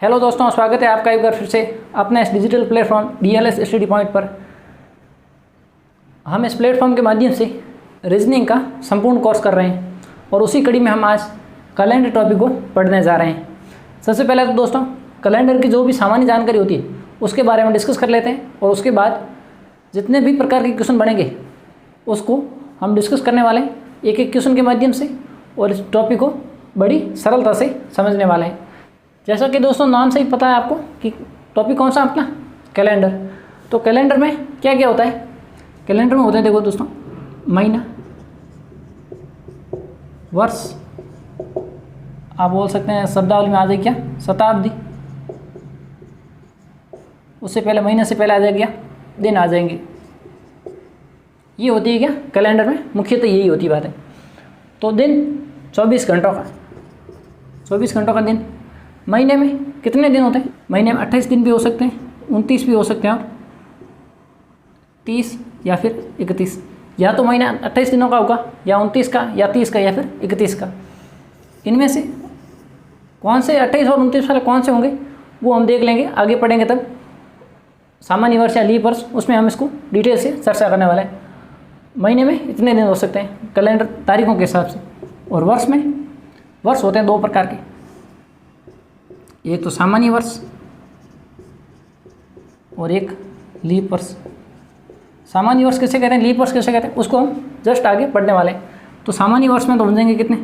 Hello दोस्तों, स्वागत है आपका एक बार फिर से अपने इस digital platform DLS study point पर। हम इस प्लेटफॉर्म के माध्यम से रीजनिंग का संपूर्ण कोर्स कर रहे हैं और उसी कड़ी में हम आज कैलेंडर टॉपिक को पढ़ने जा रहे हैं। सबसे पहले तो दोस्तों कैलेंडर की जो भी सामान्य जानकारी होती है उसके बारे में डिस्कस कर लेते हैं और उसके बाद जितने भी प्रकार के क्वेश्चन बनेंगे उसको हम डिस्कस करने वाले हैं एक एक क्वेश्चन के माध्यम से और इस टॉपिक को बड़ी सरलता से समझने वाले हैं। जैसा कि दोस्तों नाम से ही पता है आपको कि टॉपिक कौन सा अपना कैलेंडर। तो कैलेंडर में क्या क्या होता है? कैलेंडर में होते हैं देखो दोस्तों महीना, वर्ष, आप बोल सकते हैं शब्दावली में आ जाएगी क्या शताब्दी, उससे पहले महीने से पहले आ जाएगी क्या दिन आ जाएंगे। ये होती है क्या कैलेंडर में, मुख्यतः यही होती बात है। तो दिन 24 घंटों का, 24 घंटों का दिन। महीने में कितने दिन होते हैं? महीने में 28 दिन भी हो सकते हैं, 29 भी हो सकते हैं और 30 या फिर 31। या तो महीना 28 दिनों का होगा या 29 का या 30 का या फिर 31 का। इनमें से कौन से 28 और 29 वाले कौन से होंगे वो हम देख लेंगे, आगे पढ़ेंगे तब। सामान्य वर्ष या लीप वर्ष उसमें हम इसको डिटेल से चर्चा करने वाले हैं। महीने में इतने दिन हो सकते हैं कैलेंडर तारीखों के हिसाब से। और वर्ष में वर्ष होते हैं दो प्रकार के, एक तो सामान्य वर्ष और एक लीप वर्ष। सामान्य वर्ष किसे कहते हैं, लीप वर्ष किसे कहते हैं, उसको हम जस्ट आगे पढ़ने वाले हैं। तो सामान्य वर्ष में तो बन जाएंगे कितने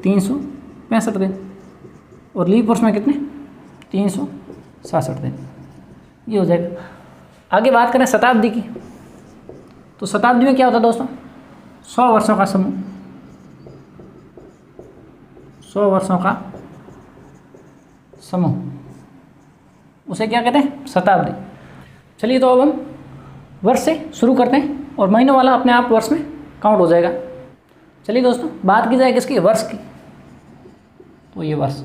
365 दिन और लीप वर्ष में कितने 366 दिन, ये हो जाएगा। आगे बात करें शताब्दी की, तो शताब्दी में क्या होता है दोस्तों 100 वर्षों का समूह, 100 वर्षों का समूह, उसे क्या कहते हैं शताब्दी। चलिए तो अब हम वर्ष से शुरू करते हैं और महीनों वाला अपने आप वर्ष में काउंट हो जाएगा। चलिए दोस्तों बात की जाए किसकी, वर्ष की। तो ये वर्ष,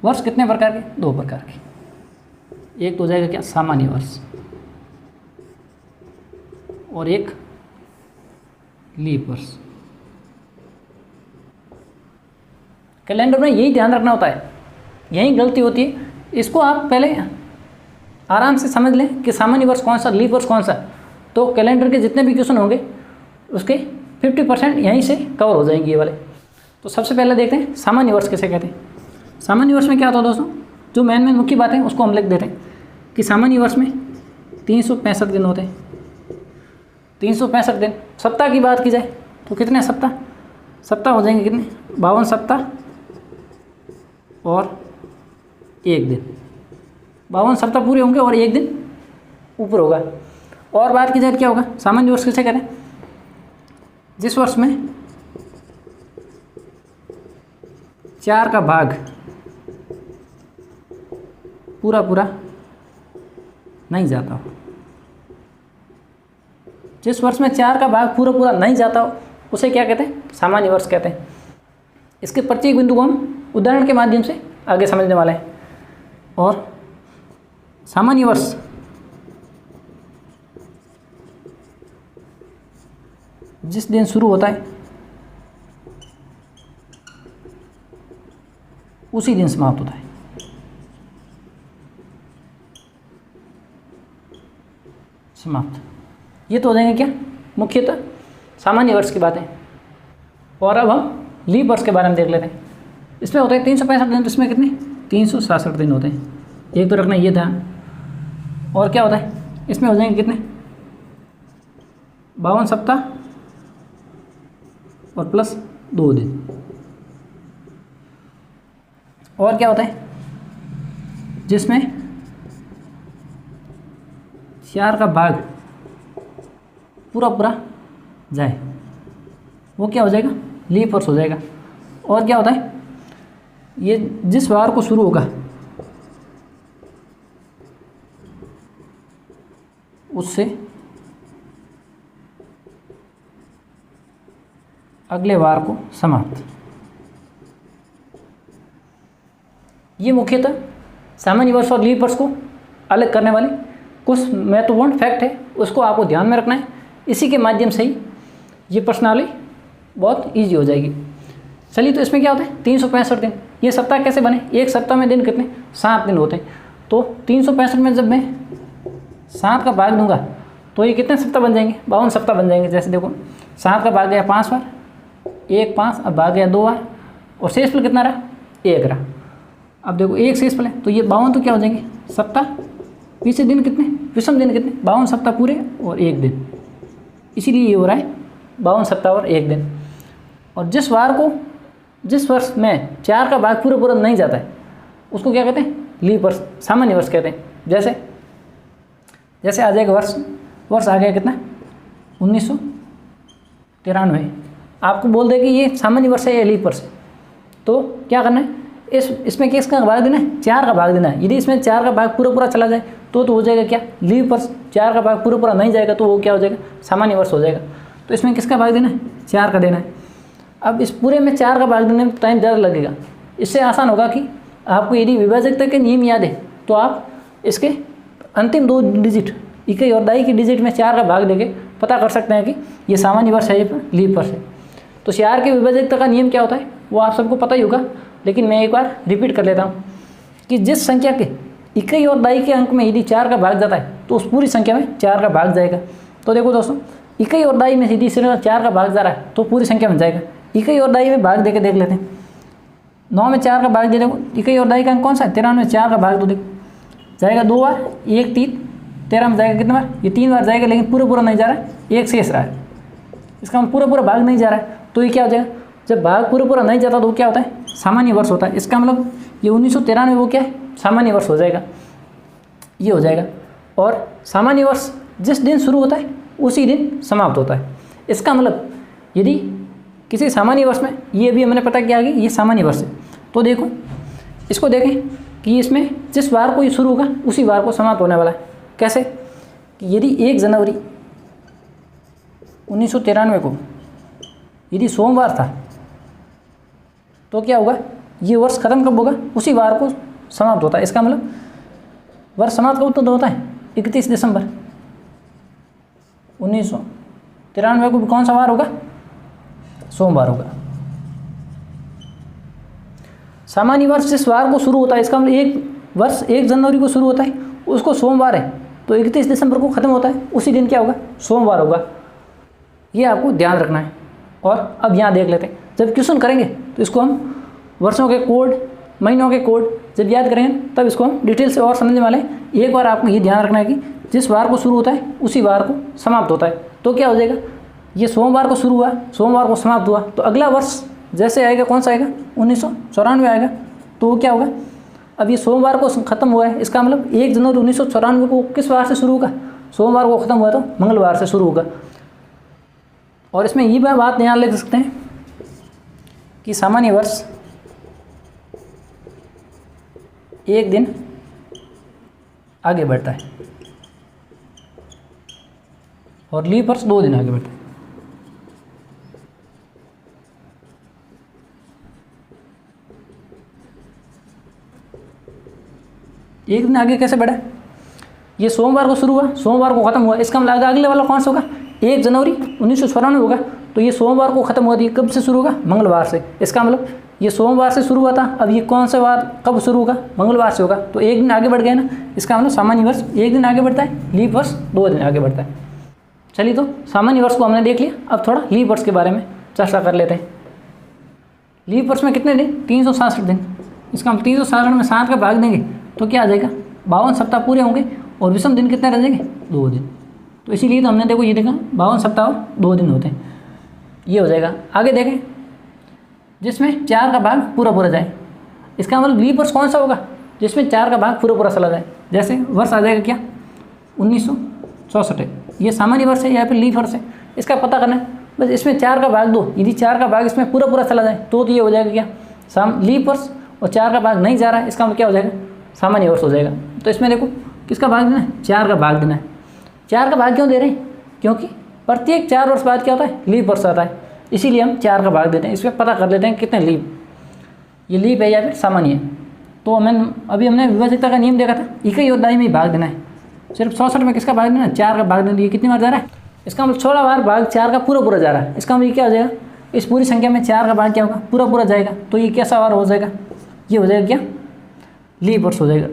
वर्ष कितने प्रकार के, दो प्रकार के। एक तो हो जाएगा क्या सामान्य वर्ष और एक लीप वर्ष। कैलेंडर में यही ध्यान रखना होता है, यही गलती होती है। इसको आप पहले आराम से समझ लें कि सामान्य वर्ष कौन सा, लीप वर्ष कौन सा। तो कैलेंडर के जितने भी क्वेश्चन होंगे उसके 50% यहीं से कवर हो जाएंगे ये वाले। तो सबसे पहले देखते हैं सामान्य वर्ष किसे कहते हैं। सामान्य वर्ष में क्या होता है दोस्तों, जो मेन मुख्य बात है उसको हम लिख देते हैं कि सामान्य वर्ष में 365 दिन होते हैं। 365 दिन। सप्ताह की बात की जाए तो कितने सप्ताह, सप्ताह हो जाएंगे कितने 52 सप्ताह और एक दिन। 52 सप्ताह पूरे होंगे और एक दिन ऊपर होगा। और बात की जाए क्या होगा, सामान्य वर्ष किसे कहते हैं, जिस वर्ष में 4 का भाग पूरा पूरा नहीं जाता हो। जिस वर्ष में 4 का भाग पूरा पूरा नहीं जाता हो उसे क्या कहते हैं, सामान्य वर्ष कहते हैं। इसके प्रत्येक बिंदु को हम उदाहरण के माध्यम से आगे समझने वाले हैं। और सामान्य वर्ष जिस दिन शुरू होता है उसी दिन समाप्त होता है। समाप्त। ये तो हो जाएंगे क्या मुख्यतः सामान्य वर्ष की बातें। और अब हम लीप वर्ष के बारे में देख लेते हैं। इसमें होते हैं 365 दिन, इसमें कितने 367 दिन होते हैं। एक तो रखना ये ध्यान। और क्या होता है इसमें हो जाएंगे कितने 52 सप्ताह और प्लस 2 दिन। और क्या होता है जिसमें 4 का भाग पूरा पूरा जाए वो क्या हो जाएगा, लीप वर्ष हो जाएगा। और क्या होता है ये जिस वार को शुरू होगा उससे अगले वार को समाप्त। ये मुख्यतः सामान्य वर्ष और लीप वर्ष को अलग करने वाले कुछ महत्वपूर्ण फैक्ट है, उसको आपको ध्यान में रखना है। इसी के माध्यम से ही ये प्रश्नावली बहुत ईजी हो जाएगी। चलिए तो इसमें क्या होता है 365 दिन। ये सप्ताह कैसे बने, एक सप्ताह में दिन कितने, 7 दिन होते हैं। तो 365 में जब मैं 7 का भाग दूंगा तो ये कितने सप्ताह बन जाएंगे, 52 सप्ताह बन जाएंगे। जैसे देखो 7 का भाग गया 5 बार, 1 5, अब भाग गया 2 बार, और शेषफल कितना रहा, 1 रहा। अब देखो 1 शेषफल है, तो ये 52 तो क्या हो जाएंगे सप्ताह, पीछे दिन कितने, विषम दिन कितने, 52 सप्ताह पूरे और 1 दिन, इसीलिए ये हो रहा है 52 सप्ताह और 1 दिन। और जिस वर्ष में 4 का भाग पूरा नहीं जाता है उसको क्या कहते हैं, लीप वर्ष, सामान्य वर्ष कहते हैं। जैसे आ जाएगा वर्ष आ गया कितना, 1993, आपको बोल दे कि ये सामान्य वर्ष है या लीप वर्ष है, तो क्या करना है, इसमें किसका भाग देना है, 4 का भाग देना है। यदि इसमें 4 का भाग पूरा चला जाए तो हो जाएगा क्या, लीप वर्ष। 4 का भाग पूरा नहीं जाएगा तो वो क्या हो जाएगा, सामान्य वर्ष हो जाएगा। तो इसमें किसका भाग देना है, 4 का देना है। अब इस पूरे में 4 का भाग देने में टाइम ज़्यादा लगेगा, इससे आसान होगा कि आपको यदि विभाजकता के नियम याद है तो आप इसके अंतिम 2 डिजिट, इकाई और दाई की डिजिट में 4 का भाग देके पता कर सकते हैं कि ये सामान्य वर्ष है या लीप वर्ष है। तो 4 के विभाजकता का नियम क्या होता है वो आप सबको पता ही होगा, लेकिन मैं एक बार रिपीट कर लेता हूँ कि जिस संख्या के इकाई और दाई के अंक में यदि 4 का भाग जाता है तो उस पूरी संख्या में 4 का भाग जाएगा। तो देखो दोस्तों, इकाई और दाई में यदि सिर्फ 4 का भाग जा रहा है तो पूरी संख्या में जाएगा। इकाई और दाई में भाग देके देख लेते हैं, 9 में 4 का भाग दे देखो, इकाई और दाई का अंक कौन सा है, 93 में 4 का भाग तो देखो जाएगा 2 बार, 1 3, 13 में जाएगा कितना बार, ये 3 बार जाएगा, लेकिन पूरा नहीं जा रहा है, 1 शेष रहा है, इसका पूरा भाग नहीं जा रहा है। तो ये क्या हो जाएगा, जब भाग पूरा नहीं जाता तो क्या होता है, सामान्य वर्ष होता है। इसका मतलब ये 1993 वो क्या है, सामान्य वर्ष हो जाएगा, ये हो जाएगा। और सामान्य वर्ष जिस दिन शुरू होता है उसी दिन समाप्त होता है। इसका मतलब यदि किसी सामान्य वर्ष में, ये भी हमने पता किया कि ये सामान्य वर्ष है, तो देखो इसको देखें कि इसमें जिस बार को ये शुरू होगा उसी बार को समाप्त होने वाला है। कैसे कि यदि 1 जनवरी 1993 को यदि सोमवार था तो क्या होगा, ये वर्ष खत्म कब होगा, उसी बार को समाप्त होता है। इसका मतलब वर्ष समाप्त कब तो होता है, 31 दिसंबर 1993 को कौन सा वार होगा, सोमवार होगा। सामान्य वर्ष जिस वार को शुरू होता है, इसका मतलब एक वर्ष 1 जनवरी को शुरू होता है, उसको सोमवार है तो 31 दिसंबर को ख़त्म होता है, उसी दिन क्या होगा, सोमवार होगा। ये आपको ध्यान रखना है। और अब यहाँ देख लेते हैं, जब क्वेश्चन करेंगे तो इसको हम वर्षों के कोड, महीनों के कोड जब याद करेंगे तब इसको हम डिटेल से और समझने वाले हैं। एक बार आपको ये ध्यान रखना है कि जिस वार को शुरू होता है उसी वार को समाप्त होता है। तो क्या हो जाएगा, ये सोमवार को शुरू हुआ, सोमवार को समाप्त हुआ, तो अगला वर्ष जैसे आएगा कौन सा आएगा, 1994 आएगा। तो वो क्या होगा, अब ये सोमवार को ख़त्म हुआ है, इसका मतलब 1 जनवरी 1994 को किस वार से शुरू होगा, सोमवार को ख़त्म हुआ तो मंगलवार से शुरू होगा। और इसमें ये बात ध्यान ले सकते हैं कि सामान्य वर्ष 1 दिन आगे बढ़ता है और लीप वर्ष 2 दिन आगे बढ़ता है। एक दिन आगे कैसे बढ़ा, ये सोमवार को शुरू हुआ, सोमवार को ख़त्म हुआ, इसका मतलब अगले वाला कौन सा होगा, 1 जनवरी 1994 होगा। तो ये सोमवार को ख़त्म हुआ, ये कब से शुरू होगा, मंगलवार से। इसका मतलब ये सोमवार से शुरू हुआ था, अब ये कौन सा वार कब शुरू होगा, मंगलवार से होगा। तो 1 दिन आगे बढ़ गया ना, इसका मतलब सामान्य वर्ष 1 दिन आगे बढ़ता है, लीप वर्ष 2 दिन आगे बढ़ता है। चलिए, तो सामान्य वर्ष को हमने देख लिया, अब थोड़ा लीप वर्ष के बारे में चर्चा कर लेते हैं। लीप वर्ष में कितने दिन, 367 दिन। इसका हम 367 में 7 का भाग देंगे तो क्या आ जाएगा, 52 सप्ताह पूरे होंगे और विषम दिन कितने रह जाएंगे, 2 दिन। तो इसीलिए तो हमने देखो ये देखा 52 सप्ताह और 2 दिन होते हैं, ये हो जाएगा। आगे देखें, जिसमें 4 का भाग पूरा जाए, इसका मतलब लीप वर्ष कौन सा होगा, जिसमें 4 का भाग पूरा चला जाए। जैसे वर्ष आ जाएगा क्या, 1964 है, ये सामान्य वर्ष है या फिर लीप वर्ष है, इसका पता करना है। बस इसमें 4 का भाग दो, यदि 4 का भाग इसमें पूरा चला जाए तो ये हो जाएगा क्या, लीप वर्ष। और 4 का भाग नहीं जा रहा है, इसका मतलब क्या हो जाएगा, सामान्य वर्ष हो जाएगा। तो इसमें देखो किसका भाग देना है, 4 का भाग देना है। 4 का भाग क्यों दे रहे हैं, क्योंकि प्रत्येक 4 वर्ष बाद क्या होता है, लीप वर्ष आता है, इसीलिए हम 4 का भाग देते हैं। इसमें पता कर लेते हैं कितने लीप, ये लीप है या फिर सामान्य है। तो हमने विभाजकता का नियम देखा था, इकाई और दाई में भाग देना है। सिर्फ 64 में किसका भाग देना है, 4 का भाग देना। ये कितनी बार जा रहा है, इसका मतलब 16 बार भाग 4 का पूरा जा रहा है। इसका मतलब क्या हो जाएगा, इस पूरी संख्या में 4 का भाग क्या होगा, पूरा जाएगा। तो ये कैसा वार हो जाएगा, ये हो जाएगा क्या, लीप वर्ष हो जाएगा।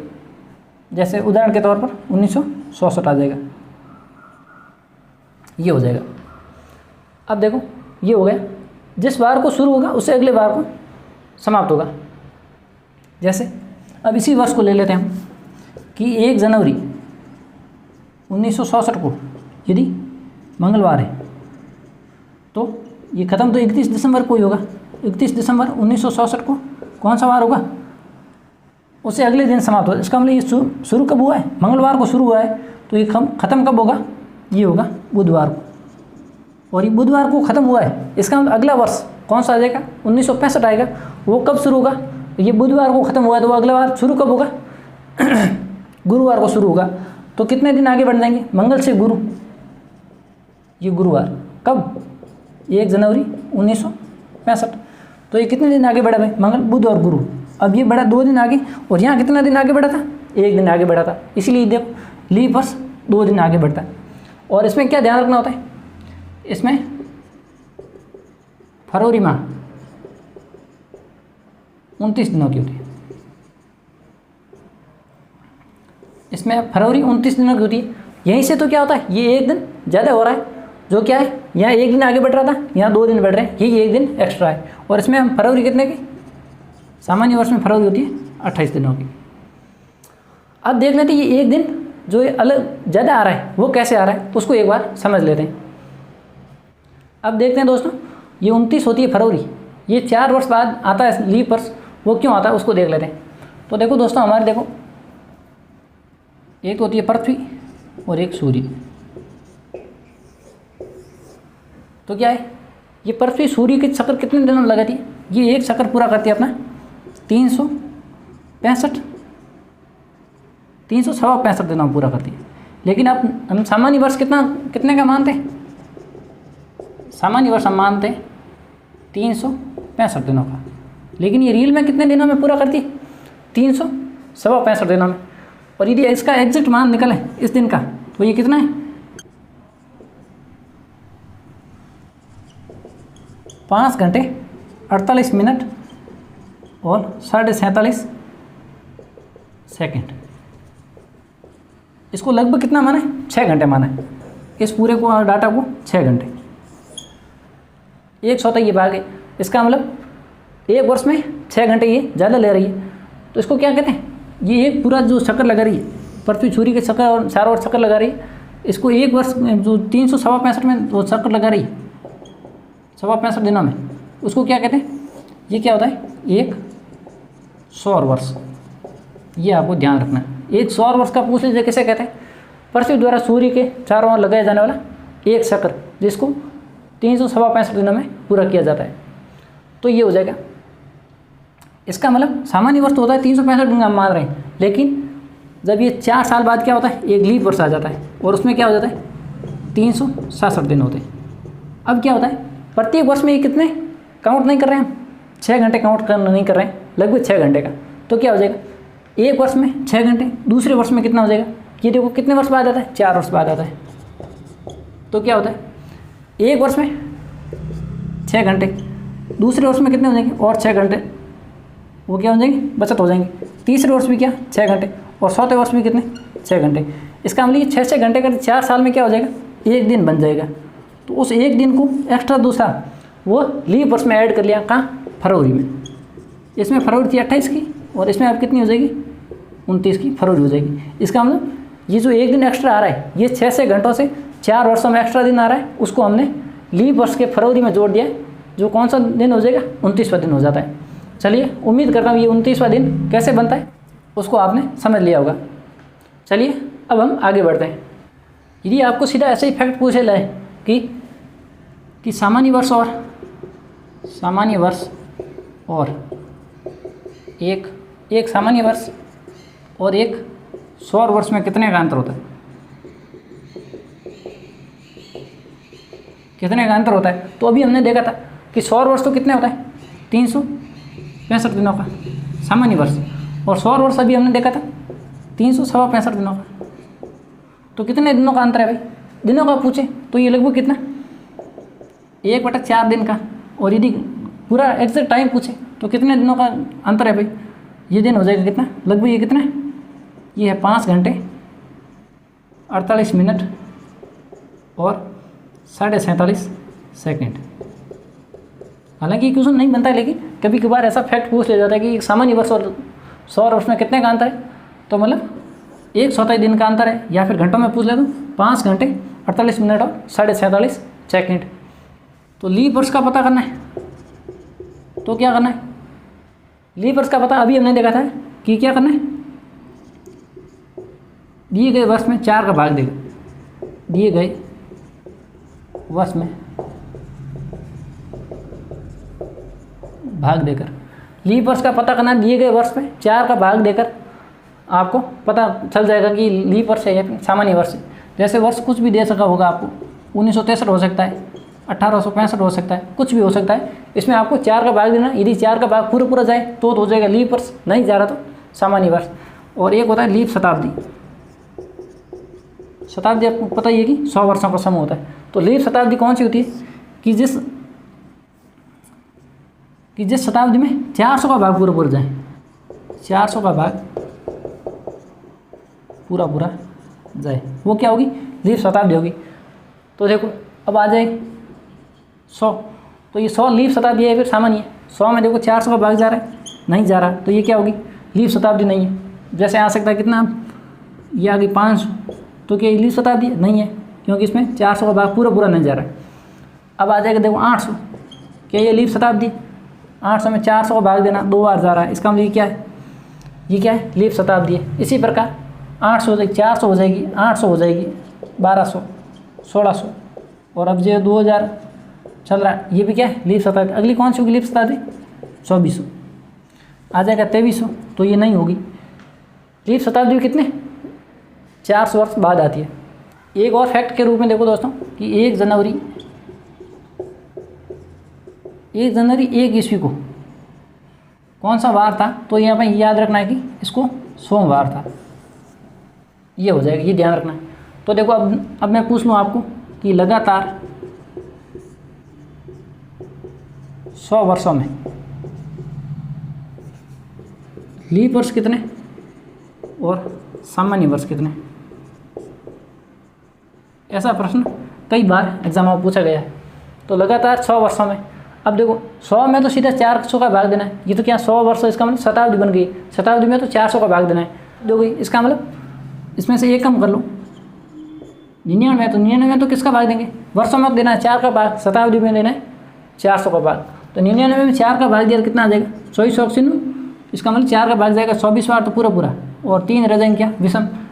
जैसे उदाहरण के तौर पर 1967 आ जाएगा, ये हो जाएगा। अब देखो ये हो गया, जिस बार को शुरू होगा उससे अगले बार को समाप्त होगा। जैसे अब इसी वर्ष को ले लेते हैं हम कि 1 जनवरी 1967 को यदि मंगलवार है तो ये ख़त्म तो 31 दिसंबर को ही होगा। 31 दिसंबर 1967 को कौन सा वार होगा, उससे अगले दिन समाप्त होगा। इसका मतलब ये शुरू कब हुआ है, मंगलवार को शुरू हुआ है, तो ये ख़त्म कब होगा, ये होगा बुधवार को। और ये बुधवार को ख़त्म हुआ है, इसका मतलब अगला वर्ष कौन सा आ जाएगा, 1965 आएगा। वो कब शुरू होगा, ये बुधवार को ख़त्म हुआ है, तो वो अगला बार शुरू कब होगा गुरुवार को शुरू होगा। तो कितने दिन आगे बढ़ जाएंगे, मंगल से गुरु, ये गुरुवार कब, 1 जनवरी 1965। तो ये कितने दिन आगे बढ़ा भाई, मंगल बुध और गुरु। अब ये बढ़ा 2 दिन आगे, और यहाँ कितना दिन आगे बढ़ा था, 1 दिन आगे बढ़ा था। इसीलिए देखो लीप वर्ष 2 दिन आगे बढ़ता है। और इसमें क्या ध्यान रखना होता है, इसमें फरवरी माह 29 दिनों की होती है। इसमें फरवरी 29 दिनों की होती है। यहीं से तो क्या होता है, ये 1 दिन ज़्यादा हो रहा है, जो क्या है यहाँ 1 दिन आगे बढ़ रहा था, यहाँ 2 दिन बढ़ रहे हैं, यही 1 दिन एक्स्ट्रा है। और इसमें हम फरवरी कितने की, सामान्य वर्ष में फरवरी होती है 28 दिनों की। अब देख लेते हैं ये 1 दिन जो ये अलग ज़्यादा आ रहा है वो कैसे आ रहा है, उसको एक बार समझ लेते हैं। अब देखते हैं दोस्तों, ये 29 होती है फरवरी, ये 4 वर्ष बाद आता है लीप वर्ष, वो क्यों आता है उसको देख लेते हैं। तो देखो दोस्तों, हमारे देखो एक होती है पृथ्वी और एक सूर्य। तो क्या है, ये पृथ्वी सूर्य के चक्कर कितने दिनों में लगाती है, ये एक चक्कर पूरा करती है अपना 365 दिनों में पूरा करती है। लेकिन अब हम सामान्य वर्ष कितने का मानते हैं, सामान्य वर्ष हम मानते हैं 365 दिनों का, लेकिन ये रियल में कितने दिनों में पूरा करती है, 365 दिनों में। और यदि इसका एग्जैक्ट मान निकले इस दिन का, तो ये कितना है, 5 घंटे 48 मिनट और 47.5 सेकेंड। इसको लगभग कितना माना है, 6 घंटे माना है, इस पूरे को डाटा को 6 घंटे, 1/100 ये भाग है। इसका मतलब 1 वर्ष में 6 घंटे ये ज़्यादा ले रही है। तो इसको क्या कहते हैं, ये एक पूरा जो चक्कर लगा रही है, पृथ्वी सूर्य के चक्कर और चारों ओर चक्कर लगा रही है, इसको 1 वर्ष में जो 365 में वो चक्कर लगा रही है 65 दिनों में, उसको क्या कहते हैं, ये क्या होता है, एक सौर वर्ष। ये आपको ध्यान रखना है। एक सौर वर्ष का पूछ लीजिए किसे कहते हैं, पृथ्वी द्वारा सूर्य के चारों ओर लगाया जाने वाला एक चक्कर, जिसको 365 दिनों में पूरा किया जाता है। तो ये हो जाएगा। इसका मतलब सामान्य वर्ष तो होता है 365 दिन हम मान रहे हैं, लेकिन जब ये 4 साल बाद क्या होता है, एक लीप वर्ष आ जाता है, और उसमें क्या हो जाता है, 367 दिन होते हैं। अब क्या होता है, प्रत्येक वर्ष में ये कितने काउंट नहीं कर रहे हैं हम, 6 घंटे काउंट करना नहीं कर रहे हैं, लगभग 6 घंटे का। तो क्या हो जाएगा, एक वर्ष में 6 घंटे, दूसरे वर्ष में कितना हो जाएगा, ये देखो कितने वर्ष बाद आता है, 4 वर्ष बाद आता है। तो क्या होता है, एक वर्ष में 6 घंटे, दूसरे वर्ष में कितने हो जाएंगे, और 6 घंटे, वो क्या हो जाएंगे, बचत हो जाएंगे। तीसरे वर्ष भी क्या, 6 घंटे, और चौथे वर्ष भी कितने, 6 घंटे। इसका मतलब ये 6 घंटे का 4 साल में क्या हो जाएगा, 1 दिन बन जाएगा। तो उस 1 दिन को एक्स्ट्रा दूसरा वो लीप वर्ष में ऐड कर लिया, कहाँ, फरवरी में। इसमें फरवरी थी 28 की, और इसमें अब कितनी हो जाएगी, 29 की फरवरी हो जाएगी। इसका मतलब ये जो 1 दिन एक्स्ट्रा आ रहा है, ये 6 घंटों से 4 वर्षों में एक्स्ट्रा दिन आ रहा है, उसको हमने लीप वर्ष के फरवरी में जोड़ दिया, जो कौन सा दिन हो जाएगा, 29वां दिन हो जाता है। चलिए, उम्मीद करता हूँ ये 29वां दिन कैसे बनता है उसको आपने समझ लिया होगा। चलिए अब हम आगे बढ़ते हैं। यदि आपको सीधा ऐसे ही फैक्ट पूछे जाए कि सामान्य वर्ष और एक सामान्य वर्ष और एक सौर वर्ष में कितने का अंतर होता है, कितने का अंतर होता है। तो अभी हमने देखा था कि सौर वर्ष तो कितने होता है, 365 दिनों का सामान्य वर्ष, और सौर वर्ष अभी हमने देखा था 365 दिनों का। तो कितने दिनों का अंतर है भाई, दिनों का पूछे तो ये लगभग कितना, 1/4 दिन का। और यदि पूरा एग्जैक्ट टाइम पूछे तो कितने दिनों का अंतर है भाई, ये दिन हो जाएगा कितना, लगभग ये कितना है, ये है 5 घंटे 48 मिनट और 47.5 सेकेंड। हालांकि ये क्वेश्चन नहीं बनता है, लेकिन कभी कभार ऐसा फैक्ट पूछ लिया जाता है कि एक सामान्य वर्ष और सौर वर्ष में कितने का अंतर है, तो मतलब 127 दिन का अंतर है, या फिर घंटों में पूछ ले तो 5 घंटे 48 मिनट और 47.5 सेकेंड। तो लीप वर्ष का पता करना है, तो क्या करना है, लीप वर्ष का पता अभी हमने देखा था कि क्या करना है, दिए गए वर्ष में 4 का भाग देगा, दिए गए वर्ष में भाग देकर, लीप वर्ष का पता करना, दिए गए वर्ष में 4 का भाग देकर आपको पता चल जाएगा कि लीप वर्ष है या फिर सामान्य वर्ष है। जैसे वर्ष कुछ भी दे सका होगा आपको, 1963 हो सकता है, 1865 हो सकता है, कुछ भी हो सकता है, इसमें आपको 4 का भाग देना। यदि 4 का भाग पूरा जाए तो हो जाएगा लीप वर्ष, नहीं जा रहा तो सामान्य वर्ष। और एक होता है लीप शताब्दी। शताब्दी आपको पता ही है कि 100 वर्षों का समूह होता है। तो लीप शताब्दी कौन सी होती है कि जिस शताब्दी में 400 का भाग पूरा जाए, 400 का भाग पूरा जाए, वो क्या होगी, लीप शताब्दी होगी। तो देखो अब आ जाए 100, तो ये 100 लीप शताब्दी है फिर सामान्य है। 100 में देखो 400 का भाग जा रहा है, नहीं जा रहा, तो ये क्या होगी, लीप शताब्दी नहीं है। जैसे आ सकता है कितना, ये आ गई 500, तो क्या ये लीप शताब्दी नहीं है, क्योंकि इसमें 400 का भाग पूरा नहीं जा रहा है। अब आ जाएगा देखो 800, क्या ये लीप शताब्दी, 800 में 400 का भाग देना 2 बार जा रहा है, इसका मतलब ये क्या है, ये क्या है, लीप शताब्दी है। इसी प्रकार 800 हो जाएगी, 400 हो जाएगी, 800 हो जाएगी, 1200, 1600, और अब जो 2000 चल रहा है, ये भी क्या है, लीप शताब्दी। अगली कौन सी होगी लीप शताब्दी, 2400 आ जाएगा, 2300, तो ये नहीं होगी। लीप शताब्दी कितने, 400 वर्ष बाद आती है। एक और फैक्ट के रूप में देखो दोस्तों कि 1 जनवरी 1 ईस्वी को कौन सा वार था, तो यहाँ पर याद रखना है कि इसको सोमवार था, ये हो जाएगा, ये ध्यान रखना है। तो देखो अब मैं पूछ लूँ आपको कि लगातार 100 वर्षों में लीप वर्ष कितने और सामान्य वर्ष कितने, ऐसा प्रश्न कई बार एग्जाम में पूछा गया है। तो लगातार 100 वर्षों में, अब देखो 100 में तो सीधा 400 का भाग देना है, ये तो क्या 100 वर्ष, इसका मतलब शताब्दी बन गई, शताब्दी में तो 400 का भाग देना है, देखो इसका मतलब इसमें से एक कम कर लो, 99 है, तो 99 में तो किसका भाग देंगे, वर्षों में देना है 4 का भाग, शताब्दी में देना है 400 का भाग। तो 99 में 4 का भाग दिया कितना आ जाएगा, 2400, इसका मतलब 4 का भाग जाएगा 24 बार, तो पूरा, और 3 रह जाएंगे क्या,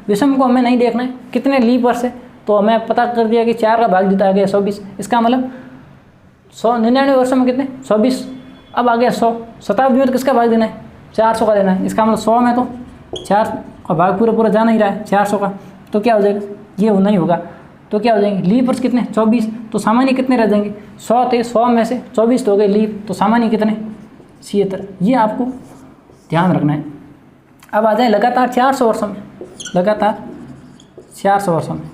विषम को हमें नहीं देखना है कितने लीप वर्ष है, तो हमें पता कर दिया कि 4 का भाग देता आ गया 24, इसका मतलब 99 वर्षों में कितने 24, अब आ गया 100, शताब्दी में तो किसका भाग देना है 400 का देना है, इसका मतलब 100 में तो 4 का भाग पूरा जाना ही रहा है 400 का, तो क्या हो जाएगा, ये नहीं होगा, तो क्या हो जाएंगे लीप वर्ष कितने 24, तो सामान्य कितने रह जाएंगे 100 थे, 100 में से 24 तो हो गए लीप, तो सामान्य कितने 76, ये आपको ध्यान रखना है। अब आ जाए लगातार 400 वर्षों में, लगातार 400 वर्षों में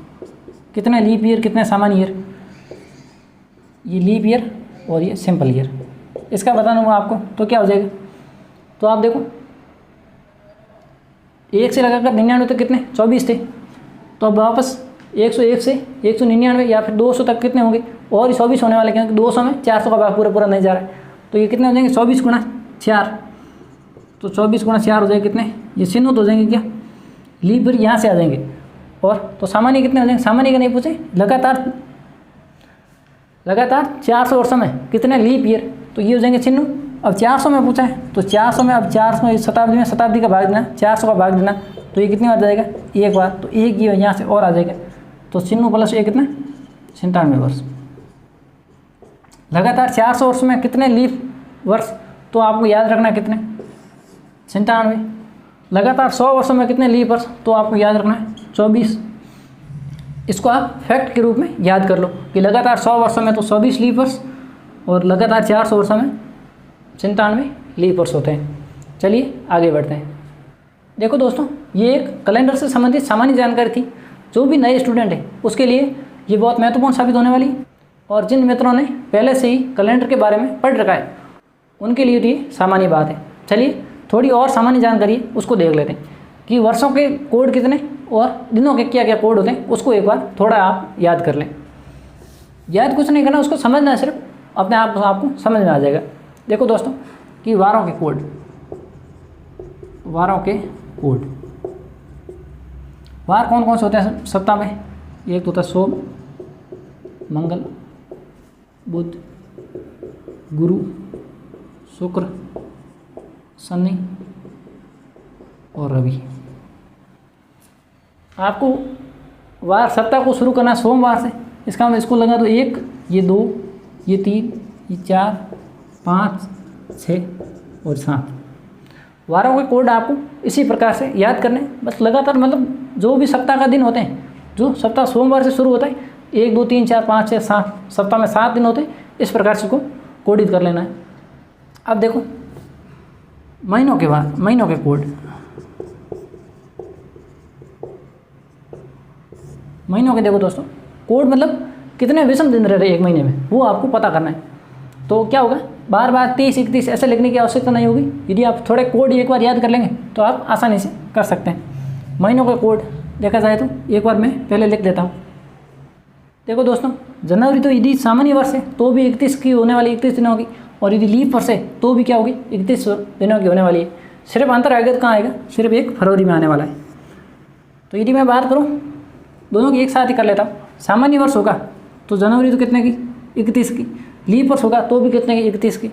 कितने लीप ईयर, कितने सामान्य ईयर, ये लीप ईयर और ये सिंपल ईयर, इसका बताना हुआ आपको, तो क्या हो जाएगा, तो आप देखो 1 से लगाकर 99 तक कितने 24 थे, तो अब वापस 101 से 199 या फिर 200 तक कितने होंगे, और ही 24 होने वाले, क्योंकि 200 में 400 का भाग पूरा नहीं जा रहा है, तो ये कितने हो जाएंगे 24 गुणा 4, तो 24 गुणा 4 हो जाएगा कितने, ये चिन्हित हो जाएंगे क्या, लीप ईयर यहाँ से आ जाएंगे, और तो सामान्य कितने हो जाएंगे, सामान्य का नहीं पूछे, लगातार 400 वर्षों में कितने लीप ईयर, तो ये हो जाएंगे चिन्ह। अब 400 में पूछा है, तो 400 में अब 400 शताब्दी में शताब्दी का भाग देना, 400 का भाग देना, तो ये कितनी बार जाएगा, एक बार, तो एक ये यहाँ से और आ जाएगा, तो चिन्ह प्लस ये कितना 97 वर्ष। लगातार 400 वर्ष में कितने लीप वर्ष, तो आपको याद रखना कितने 97। लगातार 100 वर्षों में कितने लीप वर्ष, तो आपको याद रखना है 24। इसको आप फैक्ट के रूप में याद कर लो कि लगातार 100 वर्षों में तो 24 लीप वर्ष, और लगातार 400 वर्षों में 97 लीप वर्ष होते हैं। चलिए आगे बढ़ते हैं। देखो दोस्तों, ये एक कैलेंडर से संबंधित सामान्य जानकारी थी, जो भी नए स्टूडेंट है उसके लिए ये बहुत महत्वपूर्ण साबित होने वाली, और जिन मित्रों ने पहले से ही कैलेंडर के बारे में पढ़ रखा है उनके लिए तो ये सामान्य बात है। चलिए थोड़ी और सामान्य जानकारी है उसको देख लेते हैं कि वर्षों के कोड कितने और दिनों के क्या क्या कोड होते हैं, उसको एक बार थोड़ा आप याद कर लें। याद कुछ नहीं करना, उसको समझना है, सिर्फ अपने आप आपको समझ में आ जाएगा। देखो दोस्तों कि वारों के कोड, वार कौन कौन से होते हैं सप्ताह में? एक तो होता है सोम, मंगल, बुध, गुरु, शुक्र, शनि और रवि। आपको वार सप्ताह को शुरू करना है सोमवार से। इसका मतलब इसको लगा तो 1, ये 2, ये 3, ये 4, 5, 6 और 7 वारों के कोड आपको इसी प्रकार से याद करने, बस लगातार, मतलब जो भी सप्ताह का दिन होते हैं, जो सप्ताह सोमवार से शुरू होता है, 1, 2, 3, 4, 5, 6, 7 सप्ताह में 7 दिन होते हैं, इस प्रकार से इसको कोडित कर लेना है। अब देखो महीनों के कोड, महीनों के देखो दोस्तों कोड, मतलब कितने विषम दिन रह रहे एक महीने में, वो आपको पता करना है। तो क्या होगा, बार बार 30, 31 ऐसे लिखने की आवश्यकता नहीं होगी। यदि आप थोड़े कोड एक बार याद कर लेंगे तो आप आसानी से कर सकते हैं। महीनों का कोड देखा जाए तो एक बार मैं पहले लिख देता हूँ। देखो दोस्तों, जनवरी तो यदि सामान्य वर्ष है तो भी 31 की होने वाली, 31 दिनों की, और यदि लीप वर्ष है तो भी क्या होगी, 31 दिनों की होने वाली है। सिर्फ अंतर आएगा तो कहाँ आएगा, सिर्फ 1 फरवरी में आने वाला है। तो यदि मैं बात करूँ दोनों की एक साथ ही कर लेता हूँ। सामान्य वर्ष होगा तो जनवरी तो कितने की, 31 की। लीप वर्ष होगा तो भी कितने की, 31 की।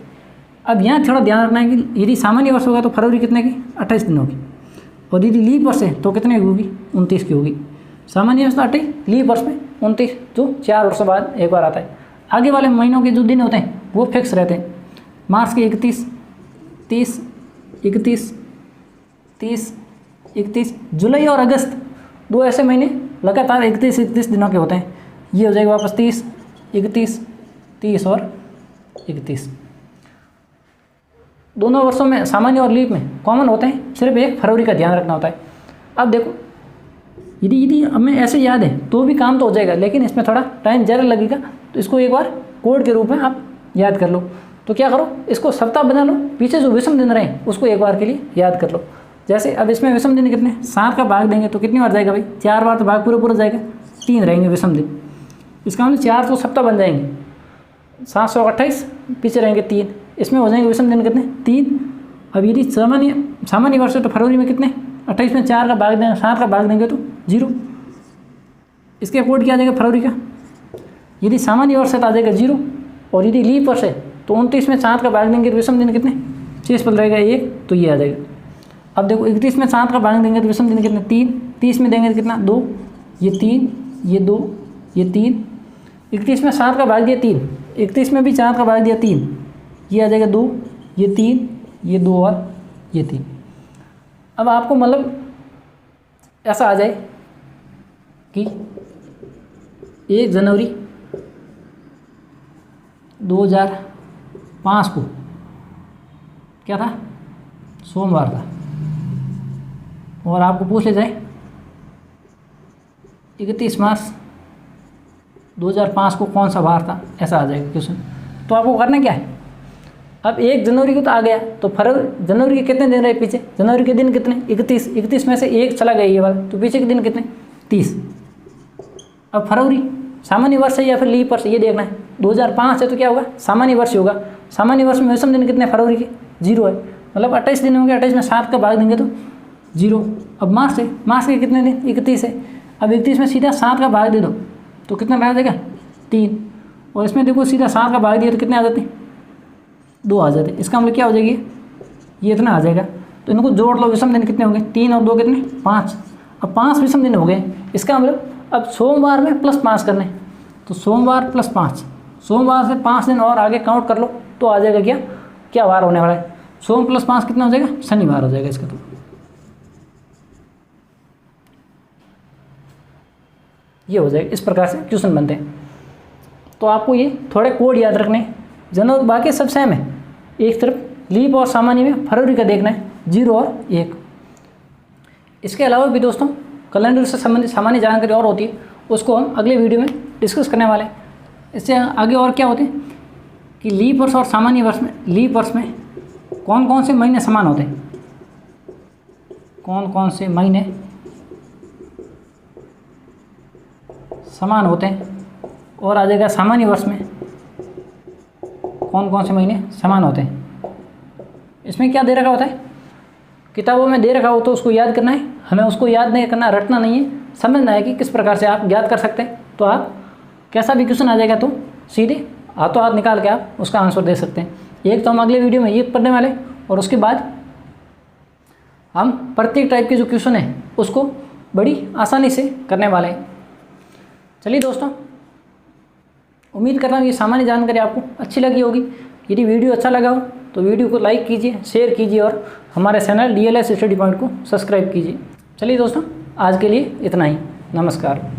अब यहाँ थोड़ा ध्यान रखना है कि यदि सामान्य वर्ष होगा तो फरवरी कितने की, 28 दिनों की, और यदि लीप वर्ष है तो कितने की होगी, 29 की होगी। सामान्य वर्ष तो 28, लीप वर्ष में 29, जो 4 वर्षों बाद एक बार आता है। आगे वाले महीनों के जो दिन होते हैं वो फिक्स रहते हैं। मार्च के 31, 30, 31, 30, 31। जुलाई और अगस्त 2 ऐसे महीने लगातार 31 दिनों के होते हैं। ये हो जाएगा वापस 30, 31, 30 और 31। दोनों वर्षों में सामान्य और लीप में कॉमन होते हैं, सिर्फ 1 फरवरी का ध्यान रखना होता है। अब देखो यदि हमें ऐसे याद है तो भी काम तो हो जाएगा, लेकिन इसमें थोड़ा टाइम ज़्यादा लगेगा। तो इसको एक बार कोड के रूप में आप याद कर लो। तो क्या करो, इसको सप्ताह बना लो, पीछे जो विषम दिन रहे उसको एक बार के लिए याद कर लो। जैसे अब इसमें विषम दिन कितने, 7 का भाग देंगे तो कितनी बार जाएगा भाई, 4 बार तो भाग पूरा जाएगा, 3 रहेंगे विषम दिन। इसका मतलब 4 तो सप्ताह बन जाएंगे, 728, पीछे रहेंगे 3, इसमें हो जाएंगे विषम दिन कितने, 3। अब यदि सामान्य वर्ष है तो फरवरी में कितने, 28 में 4 का भाग देंगे, 7 का भाग देंगे तो 0। इसके कोड क्या आ जाएगा फरवरी का, यदि सामान्य वर्ष है तो आ जाएगा 0, और यदि लीप वर्ष है तो 29 में 7 का भाग देंगे तो विषम दिन कितने, शेष पल रहेगा 1, तो ये आ जाएगा। अब देखो 31 में 7 का भाग देंगे तो विषम दिन कितने, 3, 30 में देंगे तो कितना, 2, ये 3, ये 2, ये 3, 31 में 7 का भाग दिया 3, 31 में भी 4 का भाग दिया 3, ये आ जाएगा 2, ये 3, ये 2 और ये 3। अब आपको मतलब ऐसा आ जाए कि 1 जनवरी 2005 को क्या था, सोमवार था, और आपको पूछ ले जाए 31 मार्च 2005 को कौन सा वार था, ऐसा आ जाएगा क्वेश्चन। तो आपको करना क्या है, अब 1 जनवरी को तो आ गया, तो फरवरी जनवरी के कितने दिन रहे पीछे, जनवरी के दिन कितने, 31, 31 में से 1 चला गया ये वाला, तो पीछे के दिन कितने, 30। अब फरवरी सामान्य वर्ष है या फिर लीप वर्ष, ये देखना है। 2005 है तो क्या होगा, सामान्य वर्ष होगा। सामान्य वर्ष में विषम दिन कितने फरवरी के, 0 है, मतलब 28 दिन होंगे, 28 में 7 का भाग देंगे तो 0। अब मार्च है, मार्च के कितने दिन, 31 है। अब 31 में सीधा 7 का भाग दे दो तो कितना भाग देगा, 3, और इसमें देखो सीधा 7 का भाग दिया तो कितने आ जाते, 2 आ जाते। इसका मतलब क्या हो जाएगी, ये इतना आ जाएगा। तो इनको जोड़ लो, विषम दिन कितने होंगे, 3 और 2 कितने, 5। अब 5 विषम दिन हो गए। इसका मतलब अब सोमवार में +5 करने, तो सोमवार +5, सोमवार से 5 दिन और आगे काउंट कर लो तो आ जाएगा क्या वार होने वाला है, सोम +5 कितना हो जाएगा, शनिवार हो जाएगा इसका। तो ये हो जाएगा, इस प्रकार से क्वेश्चन बनते हैं। तो आपको ये थोड़े कोड याद रखने, जनवरी बाकी सब सेम है, एक तरफ लीप और सामान्य में फरवरी का देखना है, 0 और 1। इसके अलावा भी दोस्तों कैलेंडर से संबंधित सामान्य जानकारी और होती है, उसको हम अगले वीडियो में डिस्कस करने वाले हैं। इससे आगे और क्या होते हैं कि लीप वर्ष और सामान्य वर्ष में, लीप वर्ष में कौन कौन से महीने समान होते हैं, कौन कौन से महीने समान होते हैं, और आ जाएगा सामान्य वर्ष में कौन कौन से महीने समान होते हैं। इसमें क्या दे रखा होता है, किताबों में दे रखा हो तो उसको याद करना है, हमें उसको याद नहीं करना, रटना नहीं है, समझना है कि किस प्रकार से आप याद कर सकते हैं। तो आप कैसा भी क्वेश्चन आ जाएगा तो सीधे हाथों हाथ निकाल के आप उसका आंसर दे सकते हैं। एक तो हम अगले वीडियो में ये पढ़ने वाले, और उसके बाद हम प्रत्येक टाइप के जो क्वेश्चन है उसको बड़ी आसानी से करने वाले हैं। चलिए दोस्तों, उम्मीद कर रहा हूँ ये सामान्य जानकारी आपको अच्छी लगी होगी। यदि वीडियो अच्छा लगा हो तो वीडियो को लाइक कीजिए, शेयर कीजिए और हमारे चैनल DLS स्टडी पॉइंट को सब्सक्राइब कीजिए। चलिए दोस्तों, आज के लिए इतना ही। नमस्कार।